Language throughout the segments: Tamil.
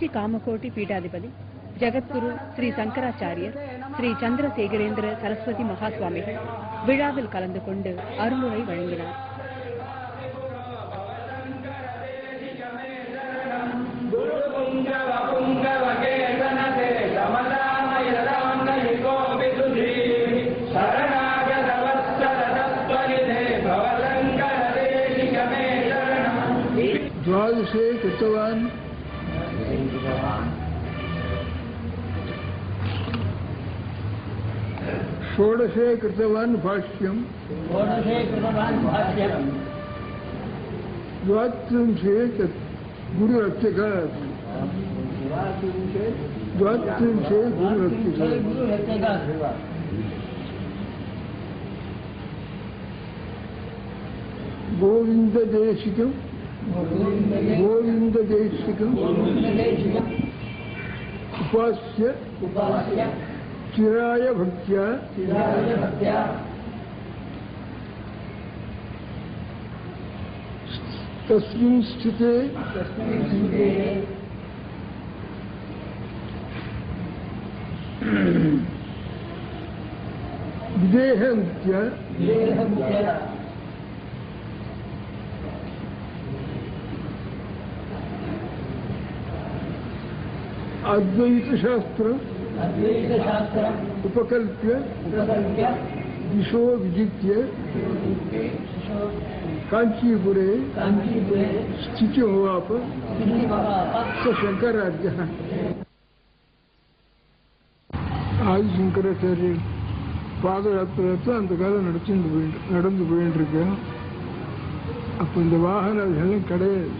कांची कामकोटि पीठाधिपति जगद्गुरु श्री शंकराचार्यर श्री चंद्रशेखरेंद्र सरस्वती महास्वामिகள் விழாவில் கலந்து கொண்டு அருளுரை வழங்கினார். द्वादशे कृतवान् षोडशे कृतवान् भाष्यम् द्वात्रिंशे गुरुरक्षकः द्वात्रिंशे गुरुरक्षकः गोविन्ददेशिकम् उपास्य चिराय भक्त्या तस्मिन् स्थिते विदेहन्त्य अद्वैत शास्त्र उपकल्प्य दिशो विजित्य कांचीपुरे स्थितो वाप स शंकराचार्यः. ஆதி சங்கராச்சாரியர் பாத யாத்திரை அந்த காலம் நடந்து போயிட்டு இருக்கேன். அப்போ இந்த வாகனம் கிடையாது.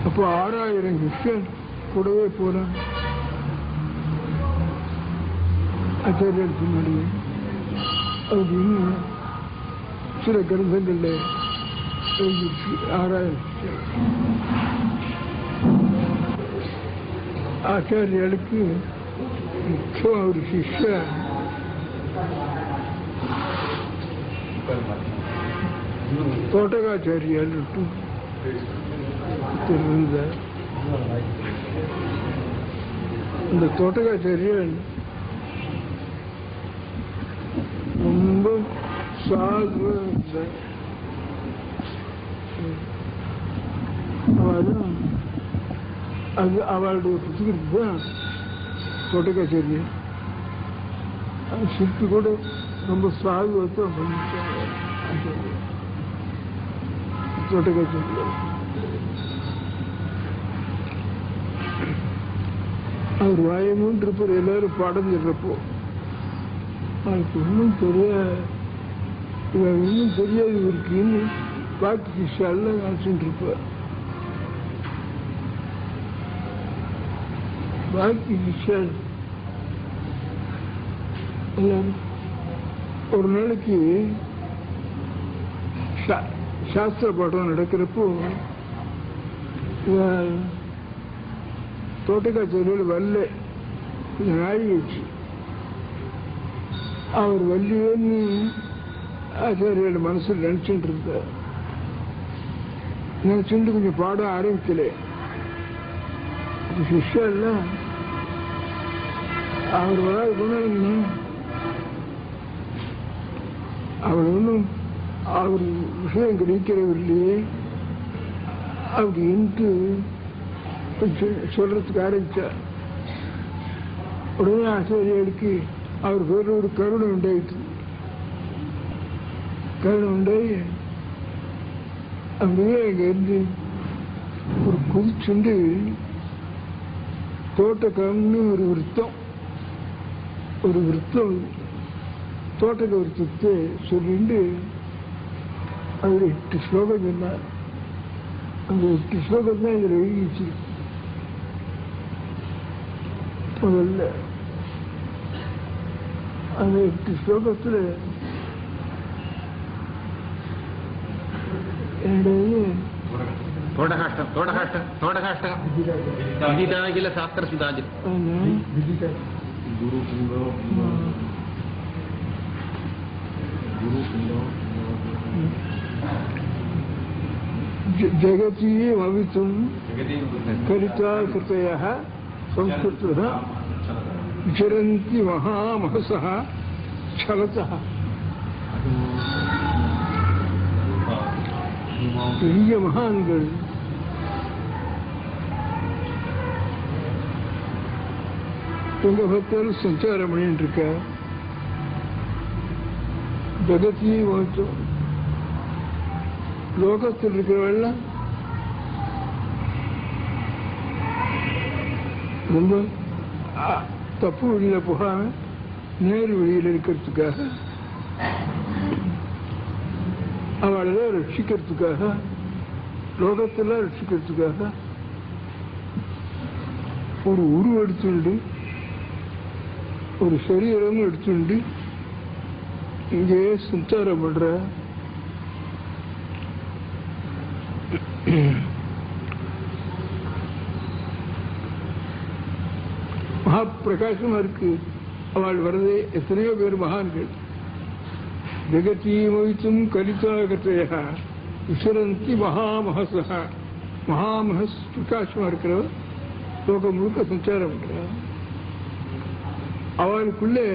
அப்போ 6000 கிருஷ்ணன் கூடவே போறான் ஆச்சாரியர் முன்னாடி. அது இன்னும் சில கிரந்தங்கள்ல 6000 ஆச்சாரியர்களுக்கு முக்கியம் ஒரு சிஷ்யன் தோட்டகாச்சாரியால் இந்த தோட்டகாச்சாரியன் ரொம்ப சாதுவா இருந்தார். அது அவளுடைய புத்தகத்துக்கு தான் தோட்டகாச்சாரியன் சிற்பி கூட ரொம்ப சாதுவத்தான் பண்ணிட்டாங்க தோட்டகாச்சாரியன். அவர் வாயமும் இருப்பார். எல்லாரும் பாடம் சொல்றப்போ அவருக்கு இன்னும் இன்னும் தெரியாது இருக்குன்னு பாக்கி சிஷாலாம் நினைச்சுட்டு இருப்பார். பாக்கி சிஷால் எல்லாரும் ஒரு நாளைக்கு சாஸ்திர பாடம் நடக்கிறப்போ தோட்டக்காச்சேரியில் வரல, கொஞ்சம் நாழிச்சு. அவர் வரலையேன்னு ஆச்சாரியோட மனசில் நினைச்சுட்டு இருந்தார். நினைச்சுட்டு கொஞ்சம் பாடம் ஆரம்பிக்கல. சிஷ்யெல்லாம் அவர் வராது போனாலுங்க அவர் ஒன்றும் அவர் விஷயம் கிடைக்கிறவர் இல்லையே அப்படின்ட்டு சொல்றதுக்கு ஆரம்பிச்சார். உடனே ஆச்சாரியருக்கு அவர் பேர் ஒரு கருணை உண்டாயிட்டு. கருணை உண்டாயி அப்படியே அங்க இருந்து ஒரு குதிச்சுண்டு தோட்டக்கம்னு ஒரு விருத்தம் தோட்டக்க விருத்தத்தை சொல்லிட்டு அவர் 8 ஸ்லோகம் சொன்னார். அந்த 8 ஸ்லோகம் தான் இதில் எழுதிச்சு. முதல்ல அந்த 8 ஸ்லோகத்தில் என்னுடைய जगती मवितुं कलिता कृतयः संस्कृतः विचरन्ति महामहसः छलतः. பெரிய மகான்கள் எங்க பார்த்தாலும் சஞ்சாரம் பண்ணிட்டு இருக்க. ஜகத்தியை மகத்துவம் லோகத்தில் இருக்கிறவெல்லாம் ரொம்ப தப்பு வழியில போகாம நேரு வழியில் இருக்கிறதுக்காக அவளெல்லாம் ரட்சிக்கிறதுக்காக லோகத்தெல்லாம் ரட்சிக்கிறதுக்காக ஒரு உருவம் எடுத்துண்டு ஒரு சரீரமும் எடுத்துண்டு இங்கே சஞ்சாரம் பண்ற மகா பிரகாசமா இருக்கு. அவள் வரதே எத்தனையோ பேர் மகான்கள். ஜெகதி மொய்த்தும் கலிதாகத்தையா விசரந்தி மகாமஹச. மகாமஹஸ் பிரகாசமா இருக்கிறவர் லோகம் முழுக்க சஞ்சாரம் பண்றார். அவளுக்குள்ளே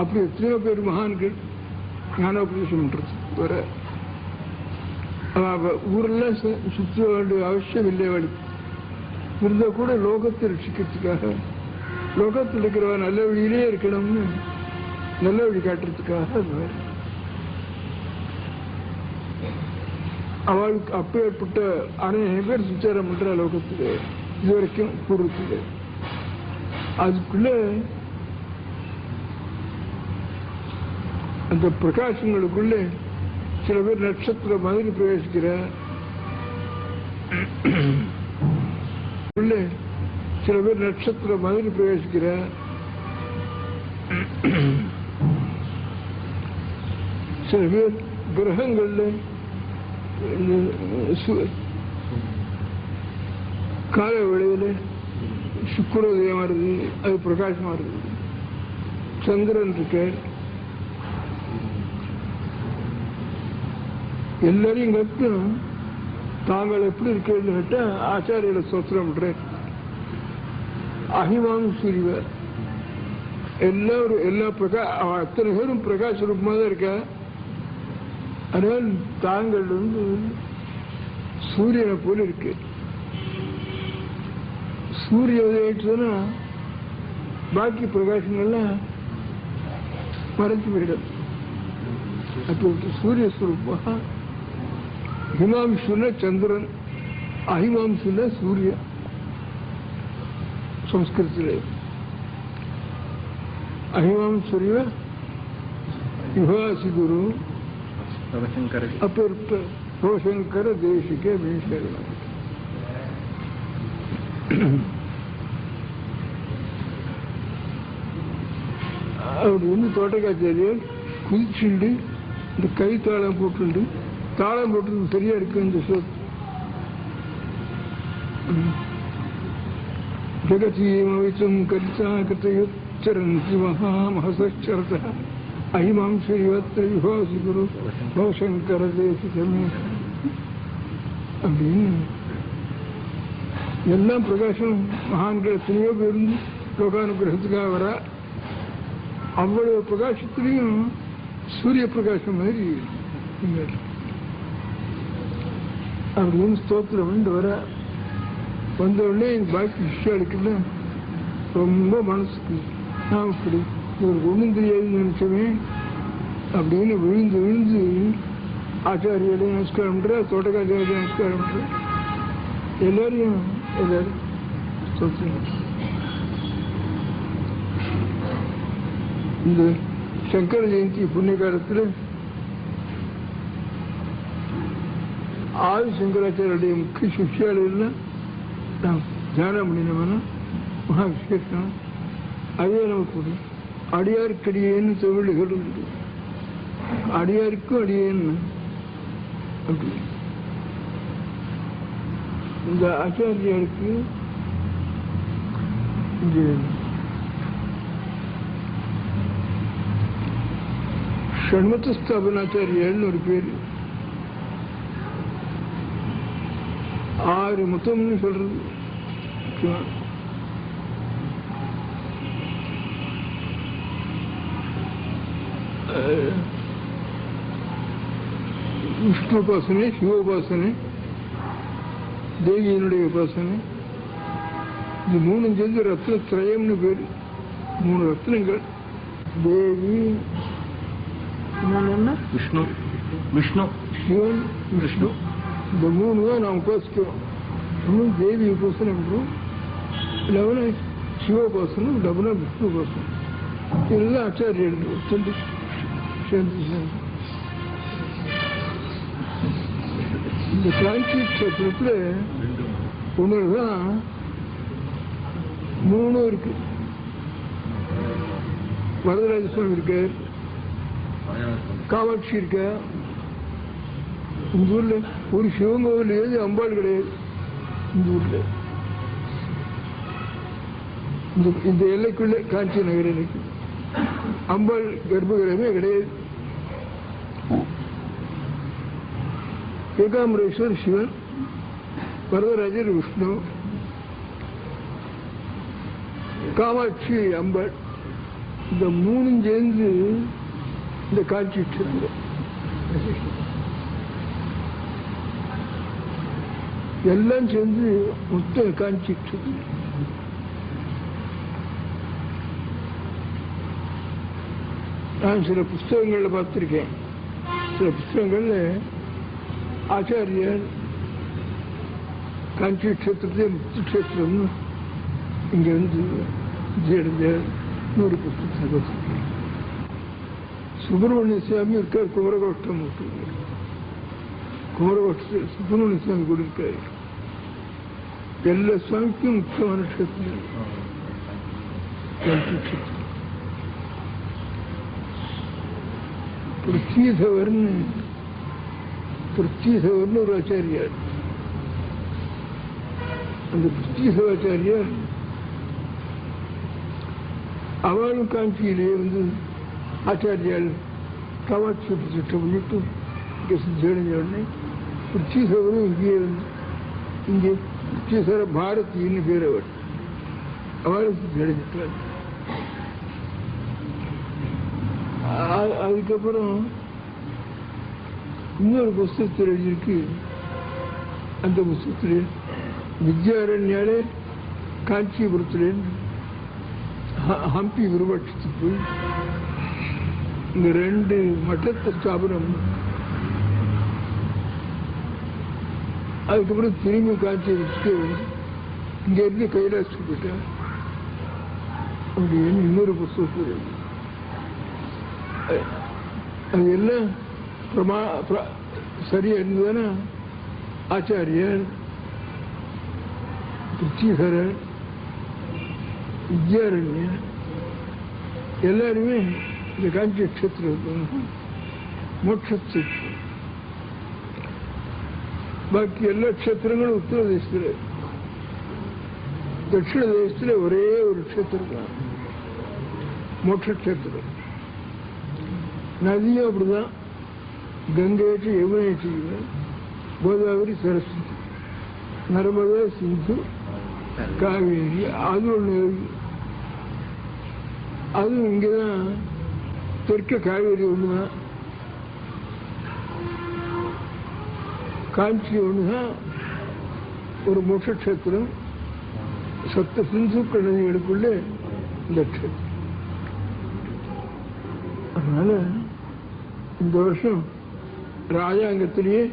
அப்படி எத்தனையோ பேர் மகான்கள் ஞானோபதேசம் பண்றது வர ஊர்ல சுற்ற வேண்டிய அவசியம் இல்லை. அவளுக்கு இருந்தா கூட லோகத்தை ரட்சிக்கிறதுக்காக லோகத்தில் இருக்கிறவ நல்ல வழியிலே இருக்கணும்னு நல்ல வழி காட்டுறதுக்காக அவளுக்கு அப்பேற்பட்ட அநேக பேர் சஞ்சாரம் பண்ற லோகத்தில் இதுவரைக்கும் பூர்வத்தில். அதுக்குள்ள அந்த பிரகாசங்களுக்குள்ள சில பேர் நட்சத்திர மாதிரி பிரவேசிக்கிற சில பேர் நட்சத்திர மாதிரி பிரவேசிக்கிற சில பேர் கிரகங்கள்ல கால வேளையில சுக்கரோதயமா இருக்கு, அது பிரகாசமா இருக்கு. சந்திரன் இருக்க எல்லாரையும் கற்கும் தாங்கள் எப்படி இருக்கிறது கேட்டா ஆச்சாரியில சோத்திரம் பண்றேன். அகிமான் சூரியவர் எல்லாரும் எல்லா அத்தனை பேரும் பிரகாச ரூபமாக தான் இருக்க. அதனால் தாங்கள் சூரியனை போல இருக்கு. சூரிய உதயிட்டுனா பாக்கி பிரகாசங்கள்லாம் மறைச்சு போயிடும். அப்போ சூரிய ஸ்வரூபா ஹிமாம்சுன சந்திரன், அஹிமாம்சுன சூரிய. संस्कृत अहिमां सूर्य युवासी गुरु अपर भवशंकर देश के भीषण அப்படின்னு தோட்டக்காச்சாரியர் குதிச்சுண்டு இந்த கை தாளம் போட்டு தாளம் போட்டு சரியா இருக்கு. இந்த சொல் जगतीमवितुं कलिताकृतयुच्चरन्ति महामहसश्चरतः अहिमां श्रीवत्र विभासी गुरु भवशंकर தேசிகமே அப்படின்னு எல்லாம் பிரகாசம். மகான்கள் எத்தனையோ பேர் லோகானுகிரகத்துக்காக வர அவ்வளவு பிரகாசத்திலையும் சூரிய பிரகாசம் மாதிரி அப்படின்னு ஸ்தோத்திரம் வந்து வர வந்த உடனே பாக்கி விஷயாளுக்குள்ள ரொம்ப மனசுக்கு நான் இப்படி இவருக்கு ஒன்றும் தெரியாதுன்னு நினைச்சவே அப்படின்னு விழுந்து விழுந்து ஆச்சாரியோட நமஸ்காரம் பண்ற, தோட்டக்காச்சாரியோட நமஸ்காரம் பண்ற, எல்லாரையும் இந்த சங்கர ஜெயந்தி புண்ணிய காலத்தில் ஆதி சங்கராச்சாரியுடைய முக்கிய சிஷ்யாளெல்லாம் நாம் தியானம் பண்ணினோம்னா மகா விசேஷம். அதே நமக்கு அடியாருக்கடியேன்னு தமிழ்கள் உண்டு. அடியாருக்கும் அடியேன்னு அப்படி இந்த ஆச்சாரியாருக்கு இந்த ஷண்மத ஸ்தாபனாச்சாரியான்னு ஒரு பேர். 6 முத்தம்னு சொல்றது. விஷ்ணு உபாசனை, சிவோபாசனை, தேவியினுடைய உபாசனை, இது 3 சேர்ந்து ரத்னத்ரயம்னு பேரு. 3 ரத்னங்கள். தேவி, விஷ்ணு, விஷ்ணு, சிவன், விஷ்ணு. இந்த 3 தான் நாம் உபாசிக்கிறோம். இன்னும் தேவி உபாசனை பண்றோம், இல்லைன்னா சிவோபாசனம், இல்லைன்னா விஷ்ணு உபாசனம். இதெல்லாம் ஆச்சாரியர்கள் சேர்ந்து இந்த காஞ்சி கஷேத்திரத்தில் ஒன்றுதான் 3 இருக்கு. வரதராஜ சுவாமி இருக்கார், காமாட்சி இருக்கா. இந்த ஊர்ல ஒரு சிவன் கோவில் ஏது அம்பாள் கிடையாது. இந்த ஊர்ல இந்த எல்லைக்குள்ள காஞ்சி நகரனுக்கு அம்பாள் கர்ப்பகிரகமே கிடையாது. ஏகாம்பரேஸ்வர் சிவன், வரதராஜர் விஷ்ணு, காமாட்சி அம்பாள். இந்த 3 சேர்ந்து இந்த காட்சி எல்லாம் சேர்ந்து மொத்த காட்சி. நான் சில புஸ்தகங்கள்ல பார்த்திருக்கேன். சில புஸ்தகங்கள்ல ஆச்சாரியர் காஞ்சி கஷேத்திரத்தை முத்து கஷேத்திரம்னு இங்க வந்து ஜெயடைஞ்சார். 100 புஸ்தகத்தை பார்த்திருக்கேன். சுப்பிரமணிய சுவாமி இருக்கார், குமரகோஷ்டம். குமரகோஷ்டத்தில் சுப்பிரமணிய சுவாமி கூட இருக்காரு. எல்லா சுவாமிக்கும் முக்கியமான கஷேத்திரம் காஞ்சி கஷேத்திரம். பிருத்திதவர்னு ஒரு ஆச்சாரியார். அந்த பிருத்திதவாச்சாரியார் அவளும் காஞ்சியிலேயே வந்து ஆச்சாரியால் காமாட்சி பிரதிஷ்டை பண்ணிட்டு இங்கே சித்தடைஞ்ச உடனே பிருத்திதவரும் இங்கே வந்து இங்கே பிருத்திதர பாரதின்னு பேர் அவளும் சித்தடைஞ்சிட்டார். அதுக்கப்புறம் இன்னொரு புஸ்தகத்தில் எழுதியிருக்கு. அந்த புஸ்தகத்தில் வித்யாரண்யாலே காஞ்சிபுரத்தில் ஹம்பி விருவட்சத்துக்கு போய் இந்த 2 மட்டத்தை ஸ்தாபனம், அதுக்கப்புறம் திரும்பி காஞ்சிபுரத்துக்கு இங்கிருந்து கைலாசத்துக்கு போயிட்டேன் அப்படின்னு இன்னொரு புஸ்தகத்தில் எழுதி. அது எல்லாம் சரியா இருந்ததுன்னா ஆச்சாரியர், பிருத்திதரர், வித்யாரண்யர் எல்லாருமே இந்த காஞ்சி கஷேத்திரம் மோட்சத்துக்கு. பாக்கி எல்லா கஷேத்திரங்களும் உத்தர தேசத்தில், தட்சிண தேசத்தில் ஒரே ஒரு கஷேத்திரம் தான் மோட்ச கஷேத்திரம். நதியும் அப்படிதான். கங்கைச்சு, யமுனைச்சு, கோதாவரி, சரஸ்வதி, நர்மதா, சிந்து, காவேரி. அது ஒன்று. அதுவும் இங்கேதான் தெற்க காவேரி ஒண்ணுதான், காஞ்சி ஒண்ணுதான் ஒரு மோட்ச கஷேத்திரம். சப்த சிந்துக்கள் நதிகளுக்குள்ளே இந்த கஷேத்திரம். அதனால இந்த வருஷம் ராஜாங்கத்திலேயே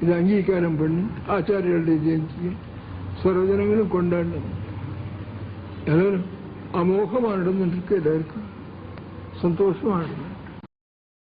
இது அங்கீகாரம் பண்ணி ஆச்சாரியர்களுடைய ஜெயந்தியை சர்வஜனங்களும் கொண்டாடணும். எல்லாரும் அமோகமாக நடந்துட்டு இருக்கு. எல்லாருக்கும் சந்தோஷமா நடக்கும்.